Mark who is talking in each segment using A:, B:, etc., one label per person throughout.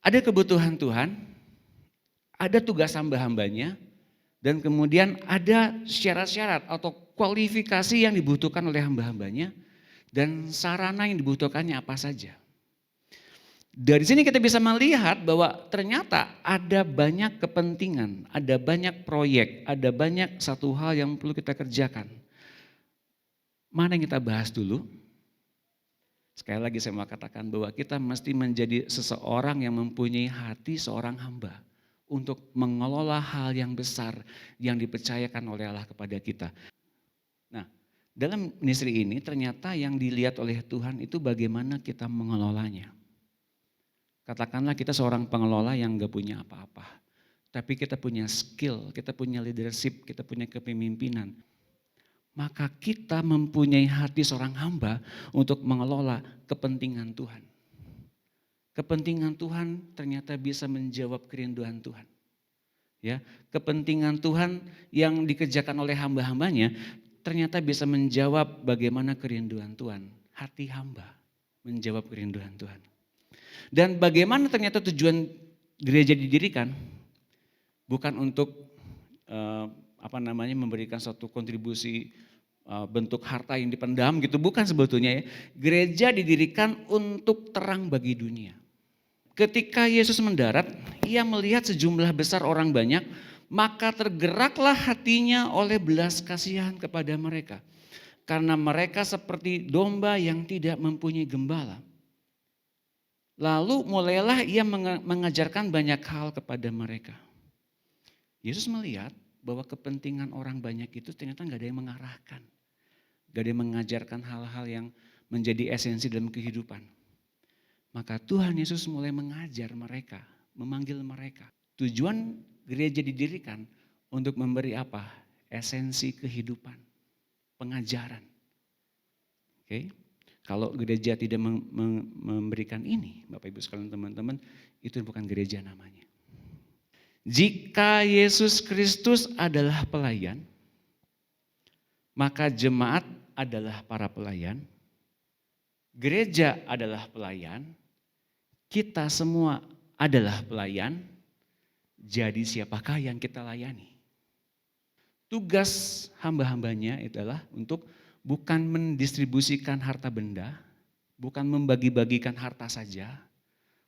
A: Ada kebutuhan Tuhan, ada tugas hamba-hambanya, dan kemudian ada syarat-syarat atau kualifikasi yang dibutuhkan oleh hamba-hambanya, dan sarana yang dibutuhkannya apa saja. Dari sini kita bisa melihat bahwa ternyata ada banyak kepentingan, ada banyak proyek, ada banyak satu hal yang perlu kita kerjakan. Mana yang kita bahas dulu? Sekali lagi saya mau katakan bahwa kita mesti menjadi seseorang yang mempunyai hati seorang hamba untuk mengelola hal yang besar yang dipercayakan oleh Allah kepada kita. Nah, dalam ministry ini ternyata yang dilihat oleh Tuhan itu bagaimana kita mengelolanya. Katakanlah kita seorang pengelola yang gak punya apa-apa. Tapi kita punya skill, kita punya leadership, kita punya kepemimpinan. Maka kita mempunyai hati seorang hamba untuk mengelola kepentingan Tuhan. Kepentingan Tuhan ternyata bisa menjawab kerinduan Tuhan. Ya, kepentingan Tuhan yang dikerjakan oleh hamba-hambanya ternyata bisa menjawab bagaimana kerinduan Tuhan. Hati hamba menjawab kerinduan Tuhan. Dan bagaimana ternyata tujuan gereja didirikan bukan untuk memberikan suatu kontribusi bentuk harta yang dipendam gitu, bukan sebetulnya ya. Gereja didirikan untuk terang bagi dunia. Ketika Yesus mendarat, ia melihat sejumlah besar orang banyak, maka tergeraklah hatinya oleh belas kasihan kepada mereka. Karena mereka seperti domba yang tidak mempunyai gembala. Lalu mulailah ia mengajarkan banyak hal kepada mereka. Yesus melihat bahwa kepentingan orang banyak itu ternyata gak ada yang mengarahkan. Gak ada yang mengajarkan hal-hal yang menjadi esensi dalam kehidupan. Maka Tuhan Yesus mulai mengajar mereka, memanggil mereka. Tujuan gereja didirikan untuk memberi apa? Esensi kehidupan, pengajaran. Oke. Kalau gereja tidak memberikan ini, Bapak Ibu sekalian teman-teman, itu bukan gereja namanya. Jika Yesus Kristus adalah pelayan, maka jemaat adalah para pelayan, gereja adalah pelayan, kita semua adalah pelayan, jadi siapakah yang kita layani? Tugas hamba-hambanya adalah untuk bukan mendistribusikan harta benda, bukan membagi-bagikan harta saja,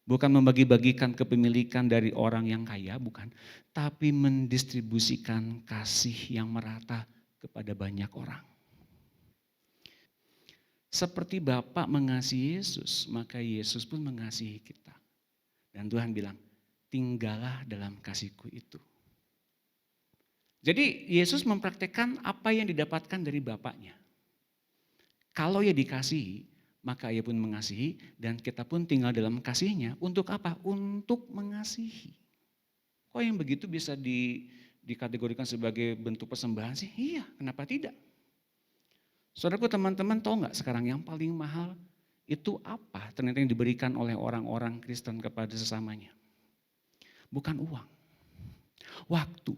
A: bukan membagi-bagikan kepemilikan dari orang yang kaya, bukan. Tapi mendistribusikan kasih yang merata kepada banyak orang. Seperti Bapa mengasihi Yesus, maka Yesus pun mengasihi kita. Dan Tuhan bilang, tinggallah dalam kasihku itu. Jadi Yesus mempraktekkan apa yang didapatkan dari Bapaknya. Kalau ia dikasihi, maka ia pun mengasihi dan kita pun tinggal dalam kasihnya. Untuk apa? Untuk mengasihi. Kok yang begitu bisa dikategorikan sebagai bentuk persembahan sih? Iya, kenapa tidak? Saudaraku, teman-teman tahu nggak sekarang yang paling mahal itu apa ternyata yang diberikan oleh orang-orang Kristen kepada sesamanya? Bukan uang, waktu.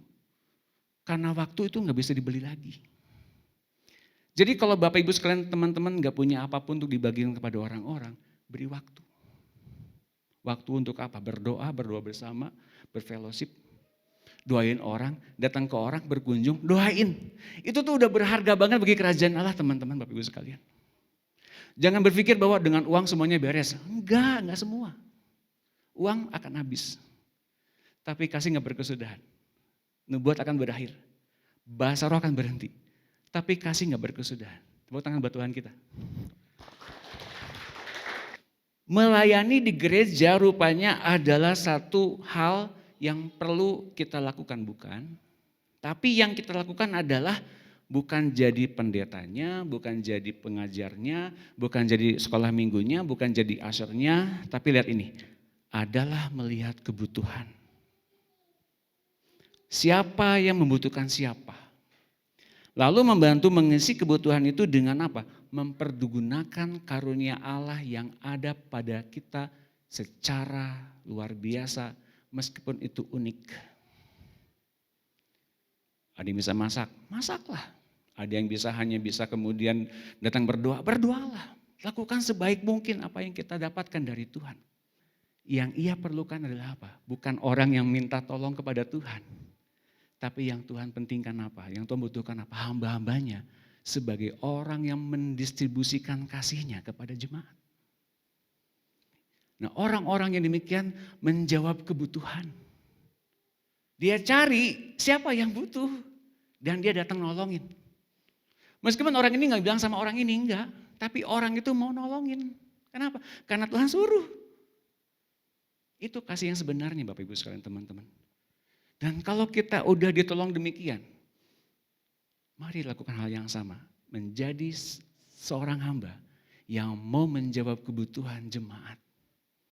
A: Karena waktu itu nggak bisa dibeli lagi. Jadi kalau Bapak Ibu sekalian teman-teman gak punya apapun untuk dibagikan kepada orang-orang, beri waktu. Waktu untuk apa? Berdoa bersama, berfellowship, doain orang, datang ke orang, berkunjung, doain. Itu tuh udah berharga banget bagi kerajaan Allah teman-teman Bapak Ibu sekalian. Jangan berpikir bahwa dengan uang semuanya beres. Enggak semua. Uang akan habis. Tapi kasih gak berkesudahan. Nubuat akan berakhir. Bahasa roh akan berhenti. Tapi kasih gak berkesudahan. Tepuk tangan buat Tuhan kita. Melayani di gereja rupanya adalah satu hal yang perlu kita lakukan, bukan? Tapi yang kita lakukan adalah bukan jadi pendetanya, bukan jadi pengajarnya, bukan jadi sekolah minggunya, bukan jadi ushernya. Tapi lihat ini, adalah melihat kebutuhan. Siapa yang membutuhkan siapa? Lalu membantu mengisi kebutuhan itu dengan apa? Mempergunakan karunia Allah yang ada pada kita secara luar biasa meskipun itu unik. Ada yang bisa masak, masaklah. Ada yang hanya bisa kemudian datang berdoa, berdoalah. Lakukan sebaik mungkin apa yang kita dapatkan dari Tuhan. Yang ia perlukan adalah apa? Bukan orang yang minta tolong kepada Tuhan. Tapi yang Tuhan pentingkan apa? Yang Tuhan butuhkan apa? Hamba-hambanya sebagai orang yang mendistribusikan kasihnya kepada jemaat. Nah, orang-orang yang demikian menjawab kebutuhan. Dia cari siapa yang butuh dan dia datang nolongin. Meskipun orang ini nggak bilang sama orang ini, enggak. Tapi orang itu mau nolongin. Kenapa? Karena Tuhan suruh. Itu kasih yang sebenarnya Bapak Ibu sekalian teman-teman. Dan kalau kita udah ditolong demikian, mari lakukan hal yang sama. Menjadi seorang hamba yang mau menjawab kebutuhan jemaat.